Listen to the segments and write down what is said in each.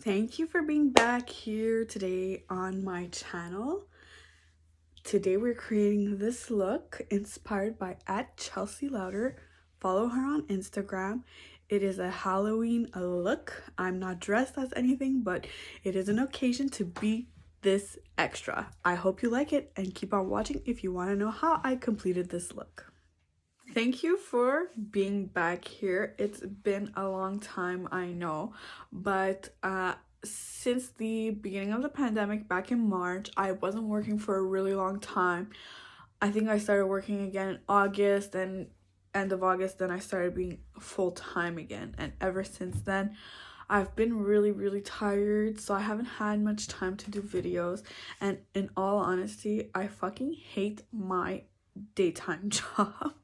Thank you for being back here today on my channel. Today we're creating this look inspired by @ChelseaLouder. Follow her on Instagram. It is a Halloween look. I'm not dressed as anything, but it is an occasion to be this extra. I hope you like it and keep on watching if you want to know how I completed this look. Thank you for being back here. It's been a long time, I know, but since the beginning of the pandemic back in March, I wasn't working for a really long time. I think I started working again in August, and end of August then I started being full-time again, and ever since then I've been really tired, so I haven't had much time to do videos. And in all honesty, I fucking hate my daytime job.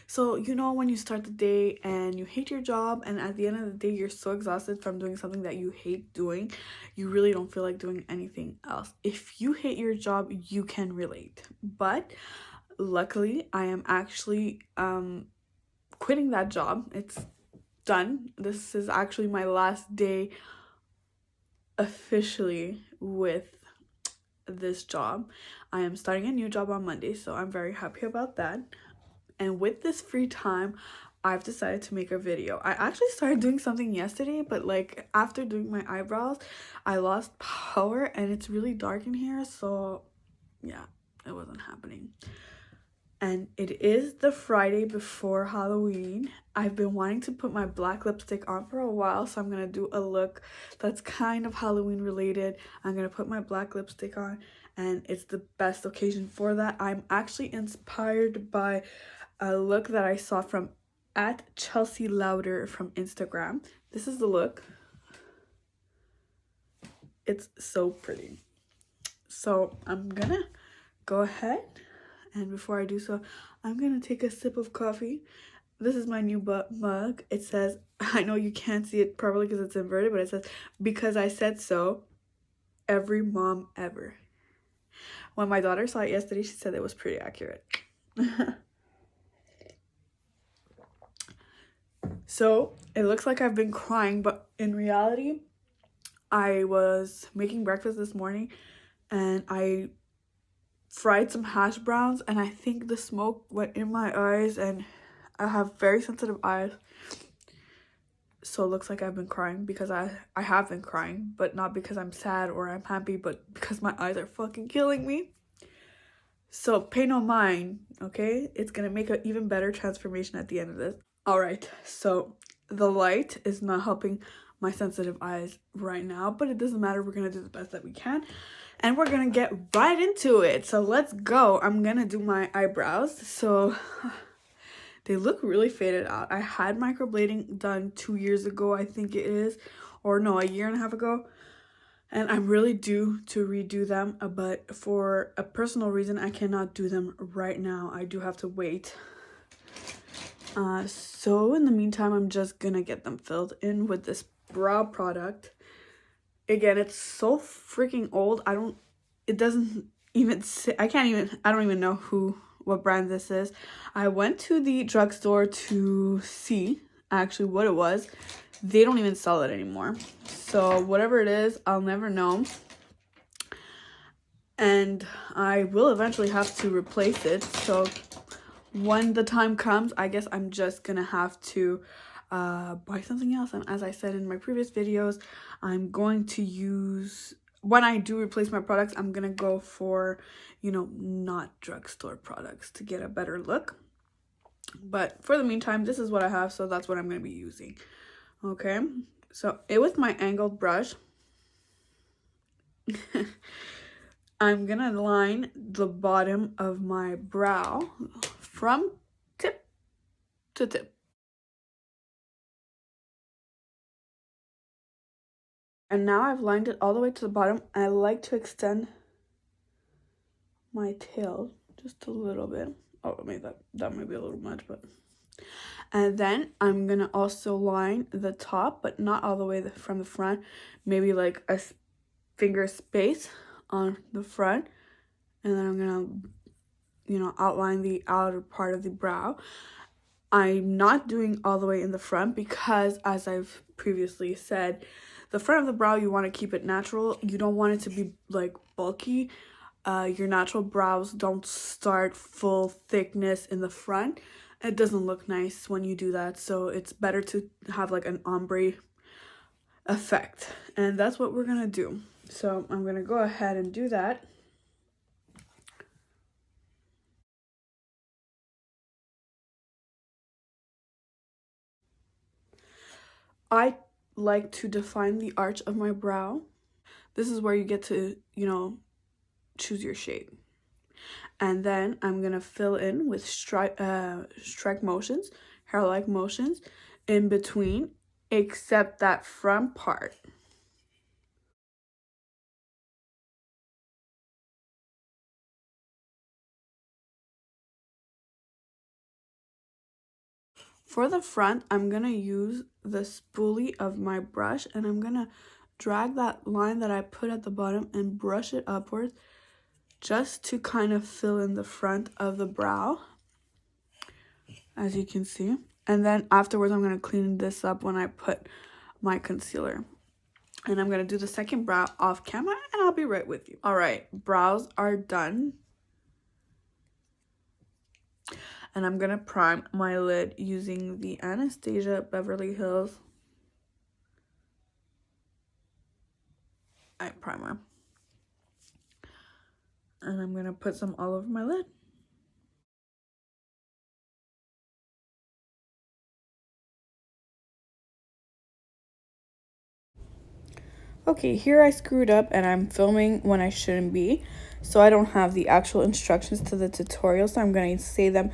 So, you know, when you start the day and you hate your job, and at the end of the day, you're so exhausted from doing something that you hate doing, you really don't feel like doing anything else. If you hate your job, you can relate. But luckily, I am actually quitting that job. It's done. This is actually my last day officially with this job. I am starting a new job on Monday, so I'm very happy about that. And with this free time, I've decided to make a video. I actually started doing something yesterday, but like after doing my eyebrows, I lost power and it's really dark in here, so yeah, it wasn't happening. And it is the Friday before Halloween. I've been wanting to put my black lipstick on for a while, so I'm gonna do a look that's kind of Halloween related. I'm gonna put my black lipstick on, and it's the best occasion for that. I'm actually inspired by a look that I saw from @ChelseaLouder from Instagram. This is the look. It's so pretty. So I'm gonna go ahead, and before I do so, I'm gonna take a sip of coffee. This is my new mug. It says, I know you can't see it probably because it's inverted, but it says, "Because I said so, every mom ever." When my daughter saw it yesterday, she said it was pretty accurate. So it looks like I've been crying, but in reality, I was making breakfast this morning and I fried some hash browns, and I think the smoke went in my eyes, and I have very sensitive eyes. So it looks like I've been crying because I have been crying, but not because I'm sad or I'm happy, but because my eyes are fucking killing me. So pay no mind, okay? It's gonna make an even better transformation at the end of this. Alright, so the light is not helping my sensitive eyes right now, but it doesn't matter. We're gonna do the best that we can, and we're gonna get right into it. So let's go. I'm gonna do my eyebrows. So they look really faded out. I had microblading done 2 years ago, I think it is, or no, a year and a half ago, and I'm really due to redo them, but for a personal reason, I cannot do them right now. I do have to wait. So in the meantime, I'm just gonna get them filled in with this brow product. Again, it's so freaking old. I don't even say, I don't even know what brand this is. I went to the drugstore to see actually what it was. They don't even sell it anymore. So whatever it is, I'll never know. And I will eventually have to replace it. So when the time comes, I guess I'm just gonna have to buy something else. And as I said in my previous videos, I'm going to use, when I do replace my products, I'm gonna go for, you know, not drugstore products to get a better look. But for the meantime, this is what I have, so that's what I'm gonna be using. Okay, so with my angled brush, I'm gonna line the bottom of my brow from tip to tip. And now I've lined it all the way to the bottom. I like to extend my tail just a little bit. Oh, I mean, that might be a little much, but. And then I'm gonna also line the top, but not all the way from the front. Maybe like a finger space on the front. And then I'm gonna, you know, outline the outer part of the brow. I'm not doing all the way in the front because, as I've previously said, The front of the brow, you want to keep it natural. You don't want it to be like bulky. Your natural brows don't start full thickness in the front. It doesn't look nice when you do that, so it's better to have like an ombre effect, and that's what we're gonna do. So I'm gonna go ahead and do that. I like to define the arch of my brow. This is where you get to, you know, choose your shape. And then I'm gonna fill in with strike motions, hair-like motions in between, except that front part. For the front, I'm gonna use the spoolie of my brush, and I'm gonna drag that line that I put at the bottom and brush it upwards just to kind of fill in the front of the brow, as you can see. And then afterwards, I'm gonna clean this up when I put my concealer. And I'm gonna do the second brow off camera, and I'll be right with you. All right, brows are done. And I'm gonna prime my lid using the Anastasia Beverly Hills eye primer. And I'm gonna put some all over my lid. Okay, here I screwed up and I'm filming when I shouldn't be, so I don't have the actual instructions to the tutorial, so I'm going to say them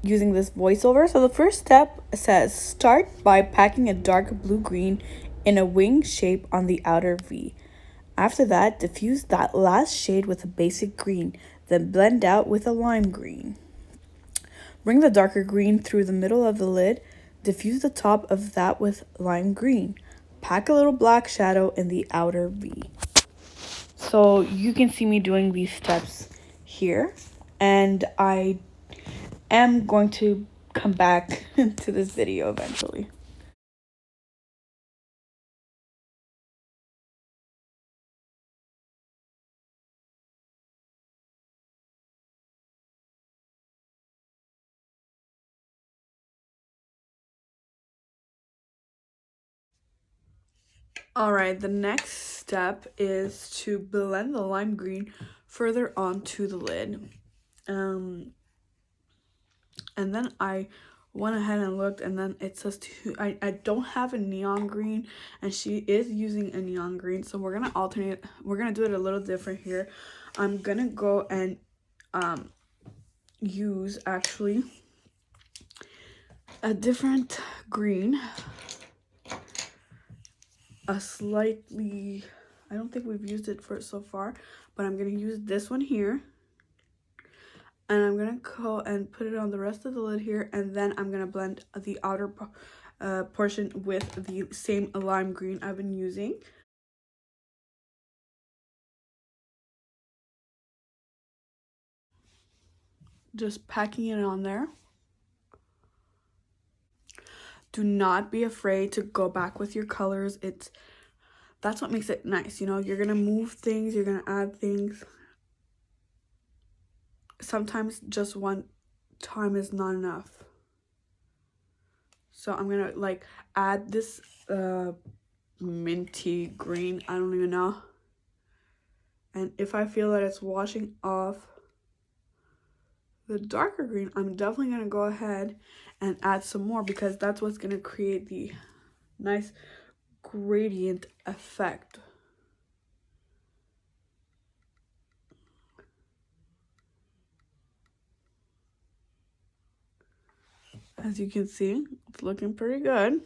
using this voiceover. So the first step says, start by packing a dark blue-green in a wing shape on the outer V. After that, diffuse that last shade with a basic green, then blend out with a lime green. Bring the darker green through the middle of the lid, diffuse the top of that with lime green. Pack a little black shadow in the outer V. So you can see me doing these steps here, and I am going to come back to this video eventually. Alright, the next step is to blend the lime green further onto the lid. And then I went ahead and looked, and then it says I don't have a neon green, and she is using a neon green, so we're gonna alternate. We're gonna do it a little different here. I'm gonna go and use actually a different green, a slightly, I don't think we've used it for so far, but I'm gonna use this one here, and I'm gonna go and put it on the rest of the lid here, and then I'm gonna blend the outer portion with the same lime green I've been using. Just packing it on there. Do not be afraid to go back with your colors. That's what makes it nice, you know. You're gonna move things, you're gonna add things. Sometimes just one time is not enough. So I'm gonna like add this minty green, I don't even know. And if I feel that it's washing off the darker green, I'm definitely gonna go ahead and add some more, because that's what's gonna create the nice gradient effect. As you can see, it's looking pretty good.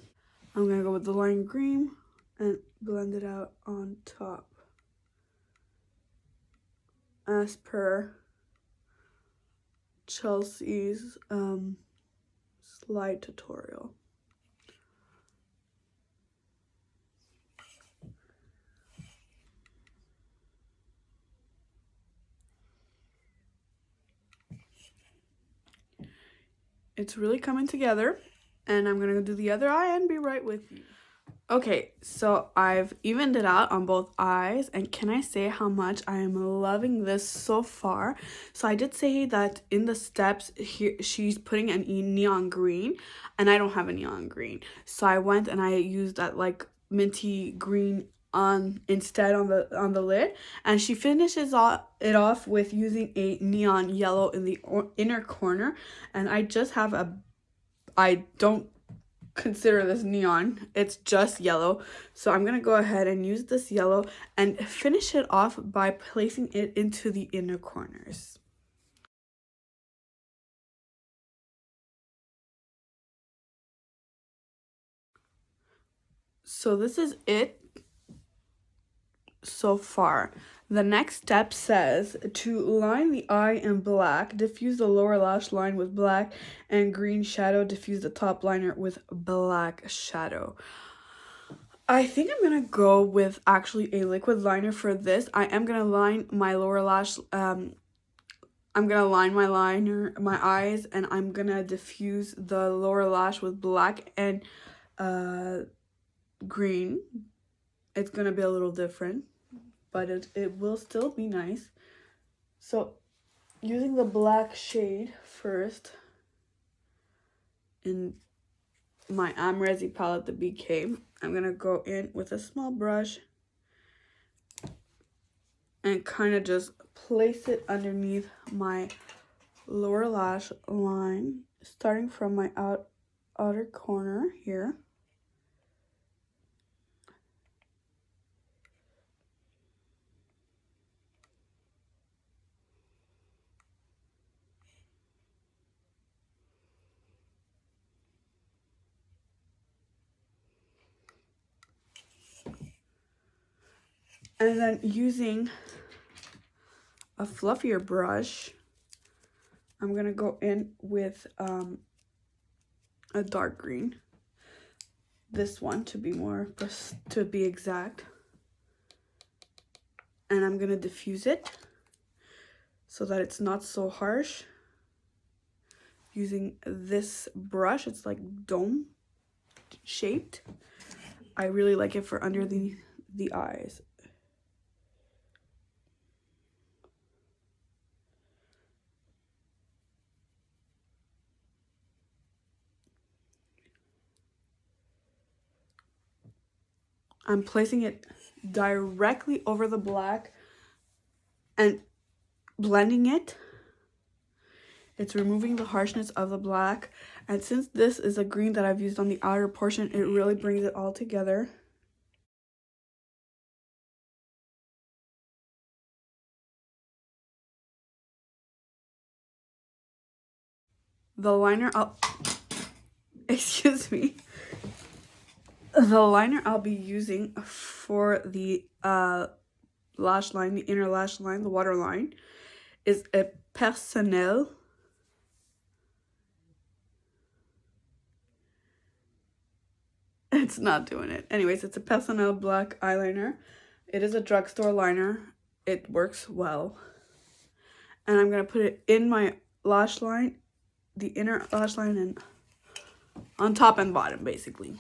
I'm gonna go with the lime green and blend it out on top, as per Chelsea's slide tutorial. It's really coming together, and I'm gonna do the other eye and be right with you. Okay, so I've evened it out on both eyes, and can I say how much I am loving this so far? So I did say that in the steps here she's putting a neon green, and I don't have a neon green. So I went and I used that like minty green on instead on the lid, and she finishes it off with using a neon yellow in the inner corner, and I just have a I don't consider this neon, it's just yellow, so I'm gonna go ahead and use this yellow and finish it off by placing it into the inner corners. So this is it so far. The next step says to line the eye in black, diffuse the lower lash line with black and green shadow, diffuse the top liner with black shadow. I think I'm gonna go with actually a liquid liner for this. I am gonna line my lower lash, I'm gonna line my eyes, and I'm gonna diffuse the lower lash with black and green. It's gonna be a little different, but it will still be nice. So using the black shade first in my Amrezi palette, the BK, I'm gonna go in with a small brush and kind of just place it underneath my lower lash line, starting from my outer corner here. And then using a fluffier brush, I'm gonna go in with a dark green. This one to be exact. And I'm gonna diffuse it so that it's not so harsh. Using this brush, it's like dome shaped. I really like it for under the eyes. I'm placing it directly over the black and blending it. It's removing the harshness of the black, and since this is a green that I've used on the outer portion, it really brings it all together. The liner excuse me. The liner I'll be using for the lash line, the inner lash line, the water line, is a Personnel. It's not doing it. Anyways, it's a Personnel black eyeliner. It is a drugstore liner. It works well. And I'm going to put it in my lash line, the inner lash line, and on top and bottom, basically.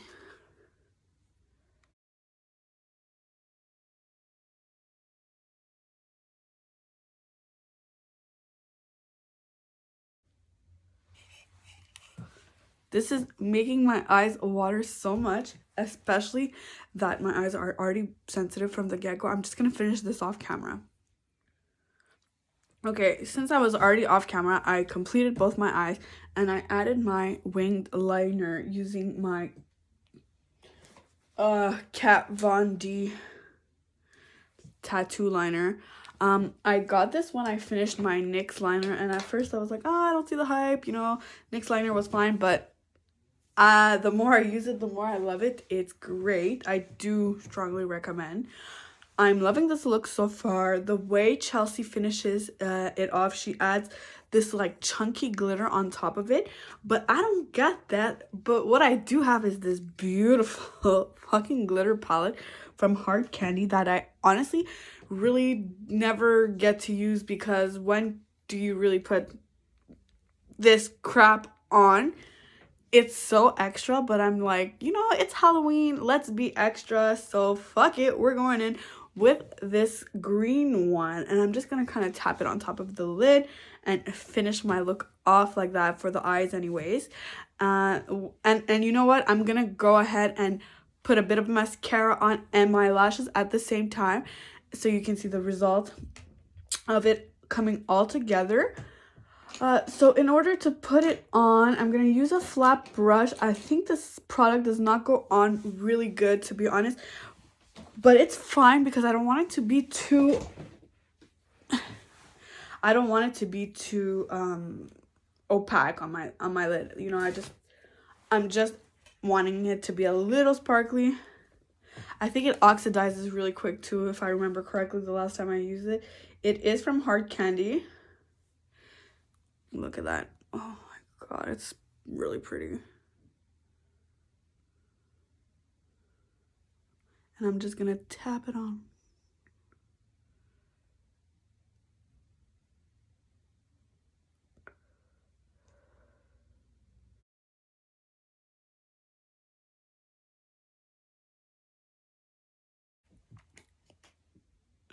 This is making my eyes water so much, especially that my eyes are already sensitive from the get-go. I'm just going to finish this off camera. Okay, since I was already off camera, I completed both my eyes, and I added my winged liner using my Kat Von D tattoo liner. I got this when I finished my NYX liner, and at first I was like, oh, I don't see the hype, you know, NYX liner was fine, but the more I use it, the more I love it. It's great. I do strongly recommend. I'm loving this look so far. The way Chelsea finishes it off, she adds this like chunky glitter on top of it, but I don't get that. But what I do have is this beautiful fucking glitter palette from Hard Candy that I honestly really never get to use, because when do you really put this crap on? it's so extra, but I'm like, you know, it's Halloween, let's be extra, so fuck it, we're going in with this green one, and I'm just gonna kind of tap it on top of the lid and finish my look off like that for the eyes anyways. And you know what, I'm gonna go ahead and put a bit of mascara on and my lashes at the same time so you can see the result of it coming all together. So in order to put it on, I'm going to use a flat brush. I think this product does not go on really good, to be honest, but it's fine because I don't want it to be too opaque on my lid. You know, I'm just wanting it to be a little sparkly. I think it oxidizes really quick too, if I remember correctly the last time I used it. It is from Hard Candy. Look at that. Oh my god, it's really pretty. And I'm just gonna tap it on.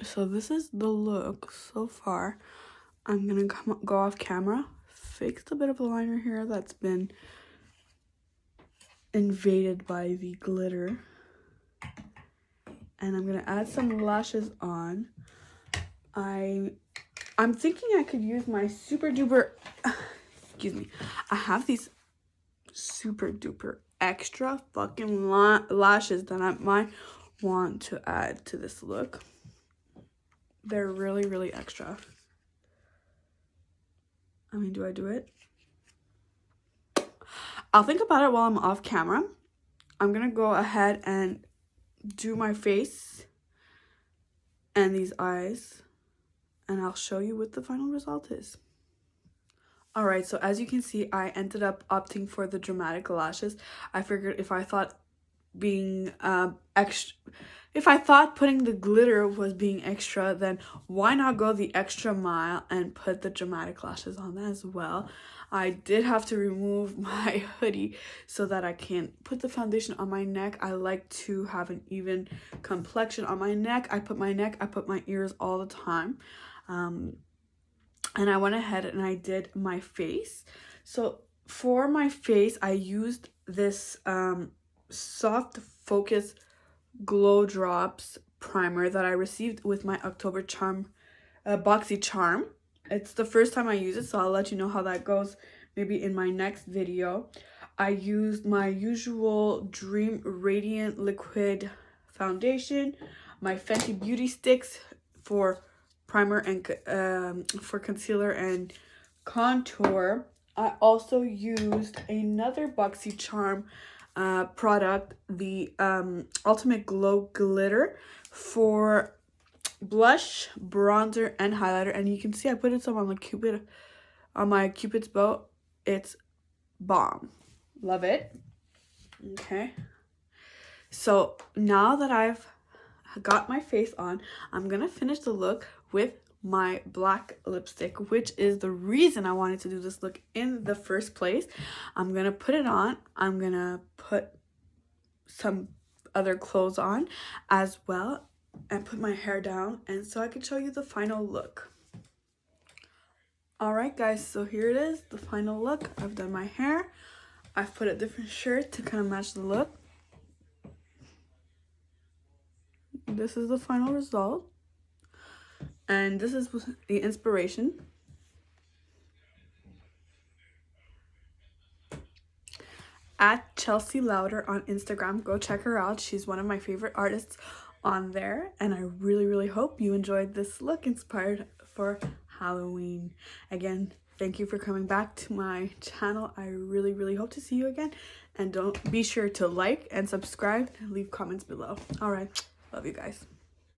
So this is the look so far. I'm gonna go off camera, fix a bit of a liner here that's been invaded by the glitter, and I'm gonna add some lashes on. I'm thinking I could use my super duper excuse me, I have these super duper extra fucking lashes that I might want to add to this look. They're really, really extra. I mean, do I do it? I'll think about it while I'm off camera. I'm gonna go ahead and do my face and these eyes, and I'll show you what the final result is. Alright, so as you can see, I ended up opting for the dramatic lashes. I figured if I thought being if I thought putting the glitter was being extra, then why not go the extra mile and put the dramatic lashes on as well. I did have to remove my hoodie so that I can put the foundation on my neck. I like to have an even complexion on my neck. I put my ears all the time. And I went ahead and I did my face. So for my face, I used this Soft Focus Glow Drops primer that I received with my October Charm BoxyCharm. It's the first time I use it, so I'll let you know how that goes maybe in my next video. I used my usual Dream Radiant Liquid Foundation, my Fenty Beauty Sticks for primer and for concealer and contour. I also used another BoxyCharm product, the Ultimate Glow Glitter, for blush, bronzer, and highlighter. And you can see I put it some on my Cupid's bow. It's bomb. Love it. Okay. So now that I've got my face on, I'm gonna finish the look with my black lipstick, which is the reason I wanted to do this look in the first place. I'm gonna put it on. I'm gonna put some other clothes on as well and put my hair down, and so I can show you the final look. Alright guys, so here it is, the final look. I've done my hair. I've put a different shirt to kind of match the look. This is the final result. And this is the inspiration. At Chelsea Louder on Instagram. Go check her out. She's one of my favorite artists on there. And I really, really hope you enjoyed this look inspired for Halloween. Again, thank you for coming back to my channel. I really, really hope to see you again. And don't be sure to like and subscribe and leave comments below. All right. Love you guys.